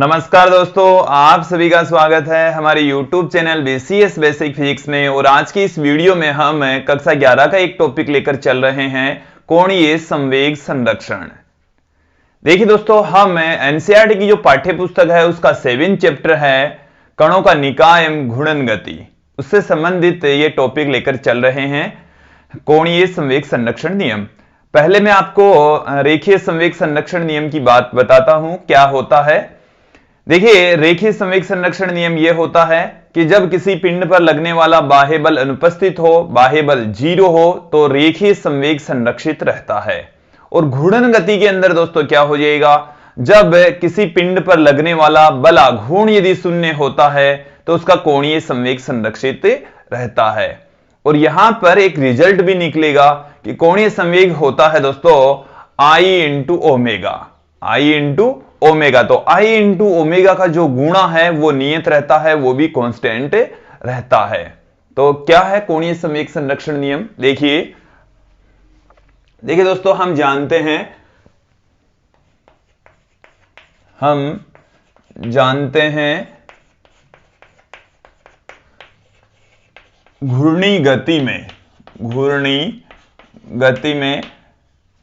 नमस्कार दोस्तों, आप सभी का स्वागत है हमारे YouTube channel BCS basic physics में। और आज की इस वीडियो में हम कक्षा 11 का एक टॉपिक लेकर चल रहे हैं, कोणीय संवेग संरक्षण। देखिए दोस्तों, हम NCERT की जो पाठ्य पुस्तक है उसका 7 चैप्टर है कणों का निकाय एवं घूर्णन गति, उससे संबंधित ये टॉपिक लेकर चल रहे हैं, कोणीय संवेग संरक्षण नियम। पहले मैं आपको रेखीय संवेग संरक्षण नियम की बात बताता हूं, क्या होता है। देखिए, रेखीय संवेग संरक्षण नियम यह होता है कि जब किसी पिंड पर लगने वाला बाह्य बल अनुपस्थित हो, बाह्य बल 0 हो, तो रेखीय संवेग संरक्षित रहता है। और घूर्णन गति के अंदर दोस्तों क्या हो जाएगा, जब किसी पिंड पर लगने वाला बल आघूर्ण यदि शून्य होता है तो उसका कोणीय संवेग संरक्षित रहता है। और यहां पर एक रिजल्ट भी निकलेगा कि कोणीय संवेग होता है दोस्तों I into omega, I into omega. तो I इंटू ओमेगा का जो गुणा है वो नियत रहता है, वो भी कांस्टेंट रहता है। तो क्या है कोणीय संवेग संरक्षण नियम, देखिए दोस्तों, हम जानते हैं घूर्णी गति में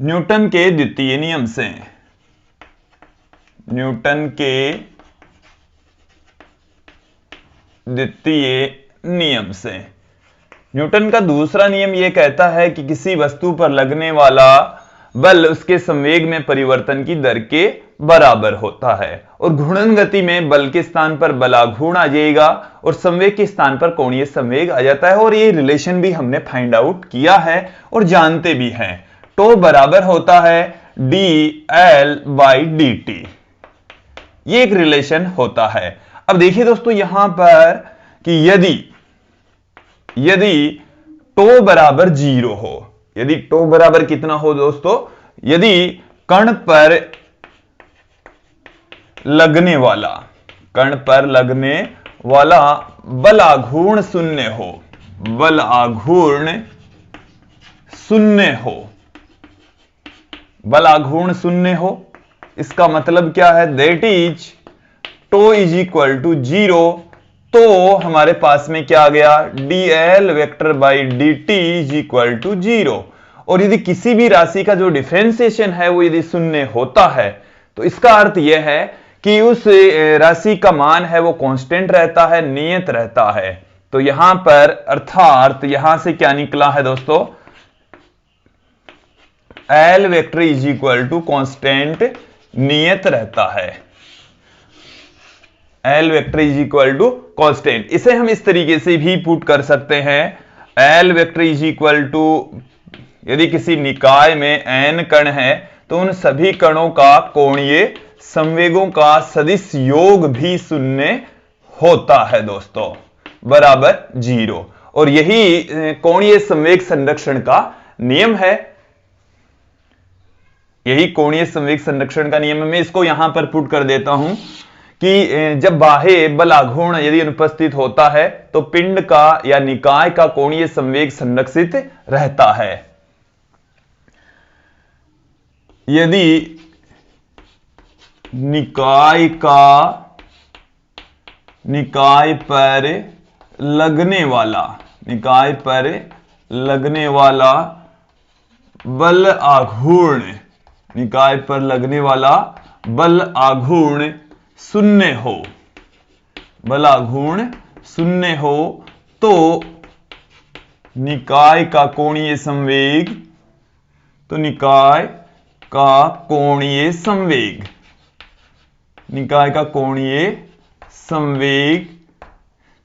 न्यूटन के द्वितीय नियम से, न्यूटन का दूसरा नियम यह कहता है कि किसी वस्तु पर लगने वाला बल उसके संवेग में परिवर्तन की दर के बराबर होता है। और घूर्णन गति में बल के स्थान पर बलाघूर्ण आ जाएगा और संवेग के स्थान पर कोणीय संवेग आ जाता है। और ये रिलेशन भी हमने फाइंड आउट किया है और जानते भी हैं। टो बराबर होता है dl/dt, ये एक रिलेशन होता है। अब देखिए दोस्तों यहां पर कि यदि टो बराबर 0 हो, यदि टो बराबर कितना हो दोस्तों, यदि कण पर लगने वाला बल आघूर्ण शून्य हो, इसका मतलब क्या है, that is to is equal to 0। तो हमारे पास में क्या आ गया, dl/dt इज इक्वल टू 0। और यदि किसी भी राशि का जो डिफरेंशिएशन है वो यदि शून्य होता है तो इसका अर्थ यह है कि उस राशि का मान है वो कांस्टेंट रहता है, नियत रहता है। तो यहां पर अर्थात यहां से क्या निकला है दोस्तों, L vector is equal to constant, नियत रहता है। L vector is equal to constant. इसे हम इस तरीके से भी पुट कर सकते हैं, L vector is equal to, यदि किसी निकाय में n कण है तो उन सभी कणों का कोणीय संवेगों का सदिश योग भी शून्य होता है दोस्तों, बराबर 0। और यही कोणीय संवेग संरक्षण का नियम है, यही कोणीय संवेग संरक्षण का नियम है। मैं इसको यहां पर पुट कर देता हूं कि जब बाह्य बल आघूर्ण यदि अनुपस्थित होता है तो पिंड का या निकाय का कोणीय संवेग संरक्षित रहता है। यदि निकाय पर लगने वाला बल आघूर्ण शून्य हो, तो निकाय का कोणीय संवेग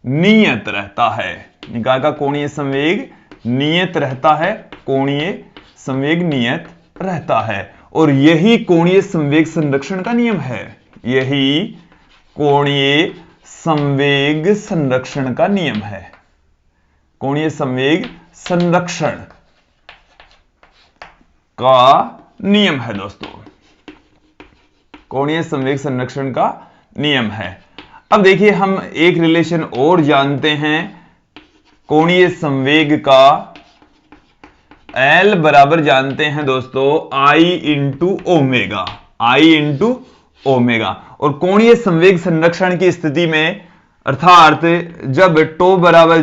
नियत रहता है। निकाय का कोणीय संवेग नियत रहता है, कोणीय संवेग नियत रहता है। और यही कोणीय संवेग संरक्षण का नियम है, यही कोणीय संवेग संरक्षण का नियम है, कोणीय संवेग संरक्षण का नियम है दोस्तों, कोणीय संवेग संरक्षण का नियम है। अब देखिए हम एक रिलेशन और जानते हैं कोणीय संवेग का, L बराबर जानते हैं दोस्तों I into omega, I into omega. और कोणीय संवेग संरक्षण की स्थिति में अर्थात जब टो बराबर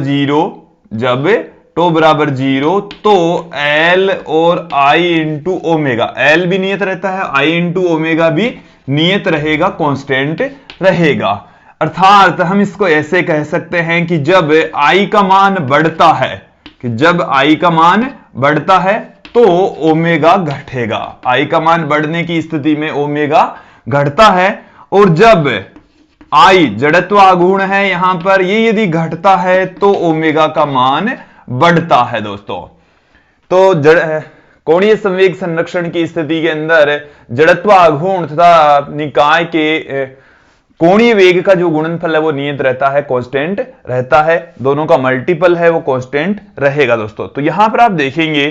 जीरो तो L और I इंटू ओमेगा, L भी नियत रहता है, I इंटू ओमेगा भी नियत रहेगा, कांस्टेंट रहेगा। अर्थात हम इसको ऐसे कह सकते हैं कि जब I का मान बढ़ता है, तो ओमेगा घटेगा। I का मान बढ़ने की स्थिति में ओमेगा घटता है, और जब I जड़त्व आघूर्ण है यहां पर, ये यदि घटता है तो ओमेगा का मान बढ़ता है दोस्तों। तो कोणीय संवेग संरक्षण की स्थिति के अंदर जड़त्व आघूर्ण तथा निकाय के कोणीय वेग का जो गुणनफल है वो नियत रहता है, कांस्टेंट रहता है, दोनों का मल्टीपल है वो कांस्टेंट रहेगा दोस्तों। तो यहां पर आप देखेंगे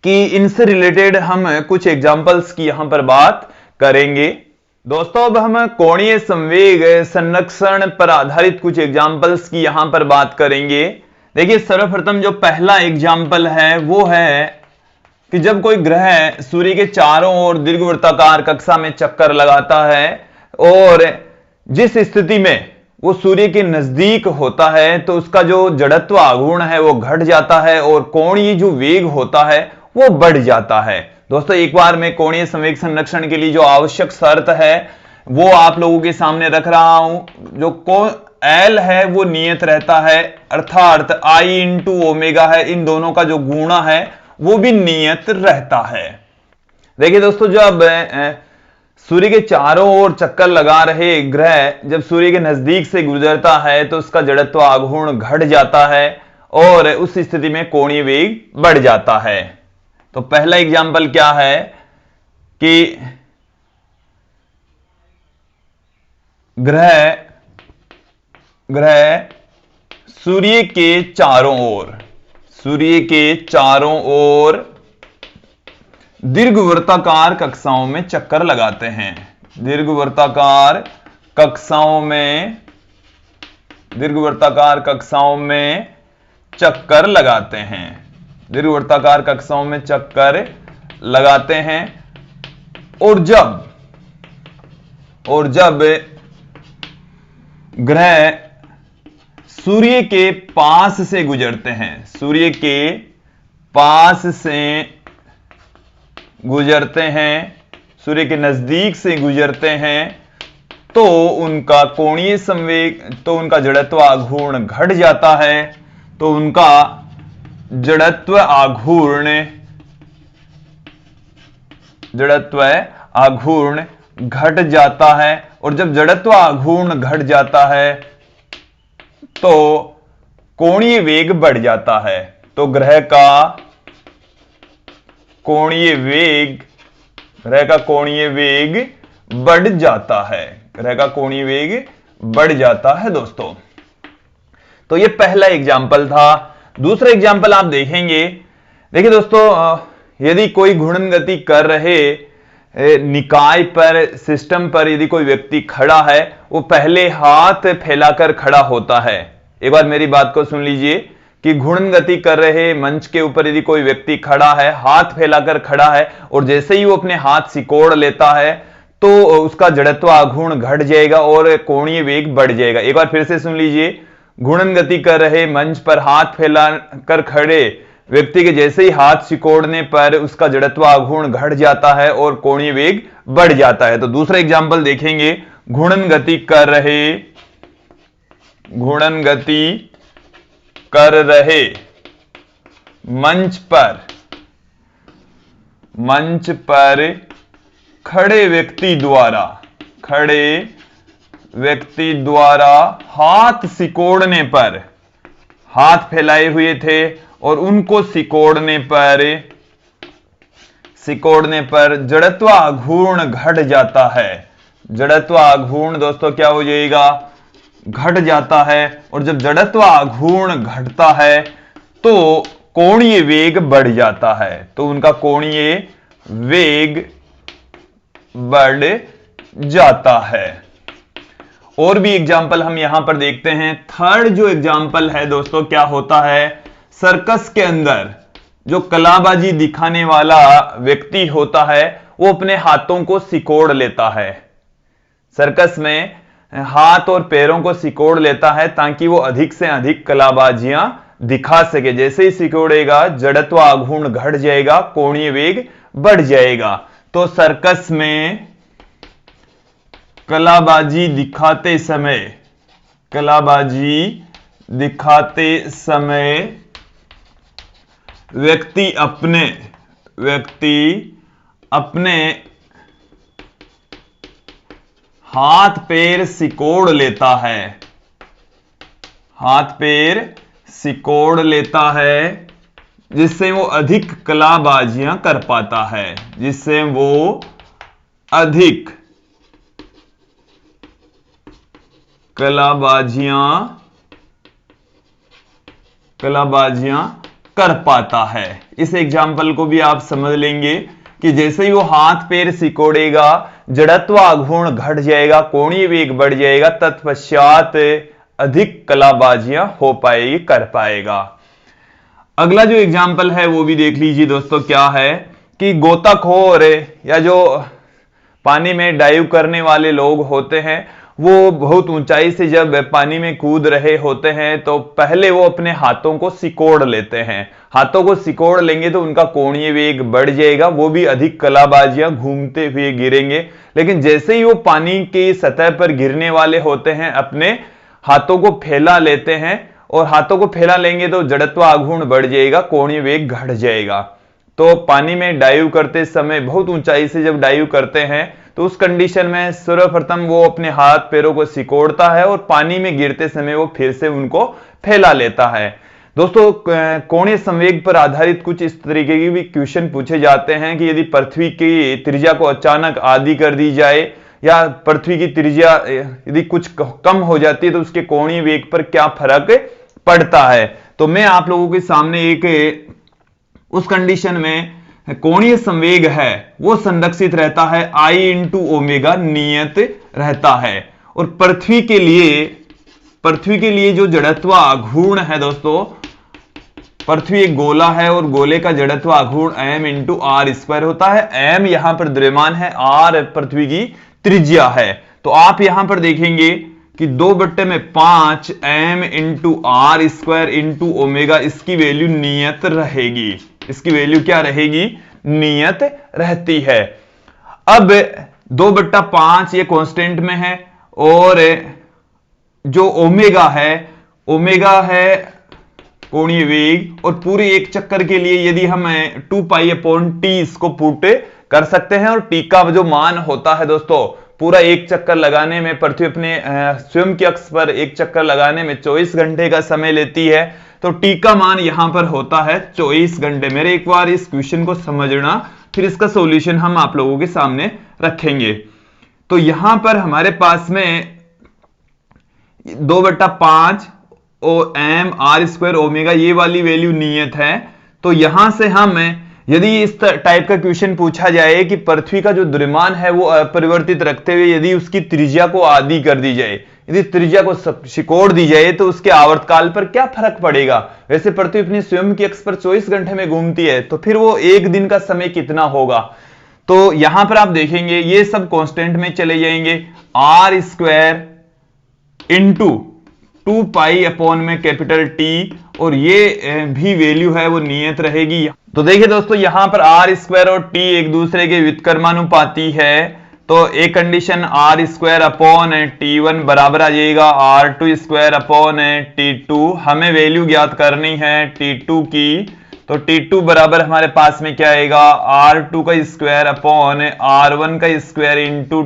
कि इनसे रिलेटेड हम कुछ एग्जांपल्स की यहां पर बात करेंगे दोस्तों। अब हम कोणीय संवेग संरक्षण पर आधारित कुछ एग्जांपल्स की यहां पर बात करेंगे। देखिए, सर्वप्रथम जो पहला एग्जांपल है वो है कि जब कोई ग्रह सूर्य के चारों ओर दीर्घवृत्ताकार कक्षा में चक्कर लगाता है और जिस स्थिति में वो सूर्य के नजदीक होता है तो उसका जो जड़त्व आघूर्ण है वो घट जाता है और कोणीय जो वेग होता है वो बढ़ जाता है। दोस्तों, एक बार मैं कोणीय संवेग संरक्षण के लिए जो आवश्यक शर्त है वो आप लोगों के सामने रख रहा हूं। जो L है वो नियत रहता है, अर्थात I इंटू ओमेगा है, इन दोनों का जो गुणा है वो भी नियत रहता है। देखिए दोस्तों, जब सूर्य के चारों ओर चक्कर लगा रहे ग्रह जब सूर्य के नजदीक से गुजरता है तो उसका जड़त्व आघूर्ण घट जाता है और उस स्थिति में कोणीय वेग बढ़ जाता है। तो पहला एग्जाम्पल क्या है कि ग्रह सूर्य के चारों ओर दीर्घवृत्ताकार कक्षाओं में चक्कर लगाते हैं। दीर्घवृत्ताकार कक्षाओं में चक्कर लगाते हैं। और जब ग्रह सूर्य के पास से गुजरते हैं, सूर्य के नजदीक से गुजरते हैं तो उनका कोणीय संवेग, तो उनका जड़त्व आघूर्ण घट जाता है, तो उनका जड़त्व आघूर्ण घट जाता है। और जब जड़त्व आघूर्ण घट जाता है तो कोणीय वेग बढ़ जाता है। तो ग्रह का कोणीय वेग बढ़ जाता है दोस्तों। तो ये पहला एग्जाम्पल था। दूसरा एग्जाम्पल आप देखेंगे। देखिए दोस्तों, यदि कोई घूर्णन गति कर रहे निकाय पर, सिस्टम पर यदि कोई व्यक्ति खड़ा है, वो पहले हाथ फैलाकर खड़ा होता है। एक बार मेरी बात को सुन लीजिए कि घूर्णन गति कर रहे मंच के ऊपर यदि कोई व्यक्ति खड़ा है, हाथ फैलाकर खड़ा है, और जैसे ही वो अपने हाथ सिकोड़ लेता है तो उसका जड़त्व आघूर्ण घट जाएगा और कोणीय वेग बढ़ जाएगा। एक बार फिर से सुन लीजिए, घूर्णन गति कर रहे मंच पर हाथ फैलाकर खड़े व्यक्ति के जैसे ही हाथ सिकोड़ने पर उसका जड़त्व आघूर्ण घट जाता है और कोणीय वेग बढ़ जाता है। तो दूसरा एग्जाम्पल देखेंगे। घूर्णन गति कर रहे मंच पर खड़े व्यक्ति द्वारा हाथ सिकोड़ने पर, हाथ फैलाए हुए थे और उनको सिकोड़ने पर जड़त्व आघूर्ण घट जाता है। जड़त्व आघूर्ण दोस्तों क्या हो जाएगा? घट जाता है। और जब जड़त्व आघूर्ण घटता है तो कोणीय वेग बढ़ जाता है, तो उनका कोणीय वेग बढ़ जाता है। और भी एग्जाम्पल हम यहां पर देखते हैं। थर्ड जो एग्जाम्पल है दोस्तों, क्या होता है, सर्कस के अंदर जो कलाबाजी दिखाने वाला व्यक्ति होता है वो अपने हाथों को सिकोड़ लेता है। सर्कस में हाथ और पैरों को सिकोड़ लेता है ताकि वो अधिक से अधिक कलाबाजियां दिखा सके। जैसे ही सिकोड़ेगा जड़त्व आघूर्ण घट जाएगा, कोणीय वेग बढ़ जाएगा। तो सर्कस में कलाबाजी दिखाते समय व्यक्ति अपने हाथ पैर सिकोड़ लेता है, जिससे वो अधिक कलाबाजियां कर पाता है, कलाबाजियां कर पाता है। इस एग्जाम्पल को भी आप समझ लेंगे कि जैसे ही वो हाथ पैर सिकोड़ेगा जड़त्व आघूर्ण घट जाएगा, कोणीय वेग बढ़ जाएगा, तत्पश्चात अधिक कलाबाजियां कर पाएगा। अगला जो एग्जाम्पल है वो भी देख लीजिए दोस्तों। क्या है कि गोताखोर या जो पानी में डाइव करने वाले लोग होते हैं वो बहुत ऊंचाई से जब पानी में कूद रहे होते हैं तो पहले वो अपने हाथों को सिकोड़ लेते हैं। हाथों को सिकोड़ लेंगे तो उनका कोणीय वेग बढ़ जाएगा, वो भी अधिक कलाबाजियां घूमते हुए गिरेंगे। लेकिन जैसे ही वो पानी की सतह पर गिरने वाले होते हैं अपने हाथों को फैला लेते हैं, और हाथों को फैला लेंगे तो जड़त्व आघूर्ण बढ़ जाएगा, कोणीय वेग घट जाएगा। तो पानी में डाइव करते समय बहुत ऊंचाई से जब डाइव करते हैं तो उस कंडीशन में सर्वप्रथम वो अपने हाथ पैरों को सिकोड़ता है और पानी में गिरते समय वो फिर से उनको फैला लेता है। दोस्तों कोणीय संवेग पर आधारित कुछ इस तरीके के भी क्वेश्चन पूछे जाते हैं कि यदि पृथ्वी की त्रिज्या को अचानक आधी कर दी जाए या पृथ्वी की त्रिज्या यदि कुछ कम हो जाती है तो उसके कोणीय वेग पर क्या फर्क पड़ता है। तो मैं आप लोगों के सामने एक उस कंडीशन में कोणीय संवेग है वो संरक्षित रहता है, I इंटू ओमेगा नियत रहता है। और पृथ्वी के लिए जो जड़त्व आघूर्ण है दोस्तों, पृथ्वी एक गोला है और गोले का जड़त्व आघूर्ण m इंटू आर स्क्वायर होता है। m यहां पर द्रव्यमान है, r पृथ्वी की त्रिज्या है। तो आप यहां पर देखेंगे कि 2/5 m into r square into omega, इसकी वैल्यू नियत रहेगी। इसकी वैल्यू क्या रहेगी? नियत रहती है। अब 2/5 ये कांस्टेंट में है, और जो ओमेगा है कोणीय वेग, और पूरे एक चक्कर के लिए यदि हम 2π/t इसको पुट कर सकते हैं, और t का जो मान होता है दोस्तों, पूरा एक चक्कर लगाने में पृथ्वी अपने स्वयं के अक्ष पर एक चक्कर लगाने में 24 घंटे का समय लेती है, तो t का मान यहां पर होता है 24 घंटे। मेरे एक बार इस क्वेश्चन को समझना, फिर इसका सॉल्यूशन हम आप लोगों के सामने रखेंगे। तो यहां पर हमारे पास में 2/5 और m r स्क्वायर ओमेगा ये वाली वैल्यू नियत है। तो यहां से हम यदि इस टाइप का क्वेश्चन पूछा जाए कि पृथ्वी का जो द्रव्यमान है वो अपरिवर्तित रखते हुए यदि उसकी त्रिज्या को आधी कर दी जाए, यदि त्रिज्या को सिकोड़ दी जाए तो उसके आवर्तकाल पर क्या फर्क पड़ेगा। वैसे पृथ्वी अपनी स्वयं की अक्ष पर 24 घंटे में घूमती है, तो फिर वो एक दिन का समय कितना होगा। तो यहां पर आप देखेंगे ये सब कांस्टेंट में चले जाएंगे, r स्क्वायर इंटू 2π/T, और ये भी वैल्यू है वो नियत रहेगी। तो देखिए दोस्तों यहां पर r स्क्वायर और t एक दूसरे के व्युत्क्रमानुपाती है, तो एक condition r square upon T1 बराबर आ जाएगा r2 स्क्वायर अपॉन T2। हमें वैल्यू ज्ञात करनी है T2 की, तो T2 बराबर हमारे पास में क्या आएगा, r2 का स्क्वायर अपॉन r1 का स्क्वायर इंटू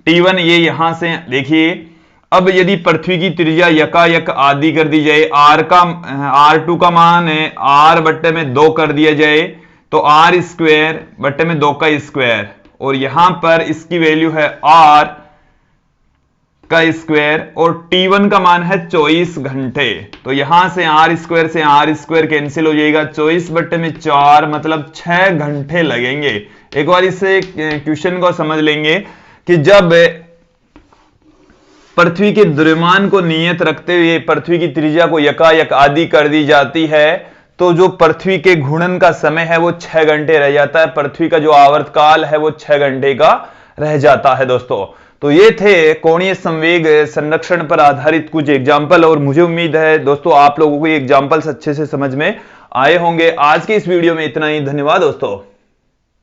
T1 ये यहां से देखिए। अब यदि पृथ्वी की त्रिज्या यकायक आधी कर दी जाए, r2 का मान है r/2 कर दिया जाए, तो r स्क्वायर 2 का स्क्वायर, और यहां पर इसकी वैल्यू है r का स्क्वायर, और T1 का मान है 24 घंटे। तो यहां से r स्क्वायर कैंसिल हो जाएगा, 24/4 मतलब 6 घंटे लगेंगे। एक बार इसे क्वेश्चन को समझ लेंगे कि जब पृथ्वी के द्रव्यमान को नियत रखते हुए पृथ्वी की त्रिज्या को यकायक आधी कर दी जाती है, तो जो पृथ्वी के घूर्णन का समय है वो 6 घंटे रह जाता है, पृथ्वी का जो आवर्तकाल है वो 6 घंटे का रह जाता है दोस्तों। तो ये थे कोणीय संवेग संरक्षण पर आधारित कुछ एग्जाम्पल, और मुझे उम्मीद है दोस्तों आप लोगों को ये एग्जाम्पल्स अच्छे से समझ में आए होंगे। आज की इस वीडियो में इतना ही, धन्यवाद दोस्तों।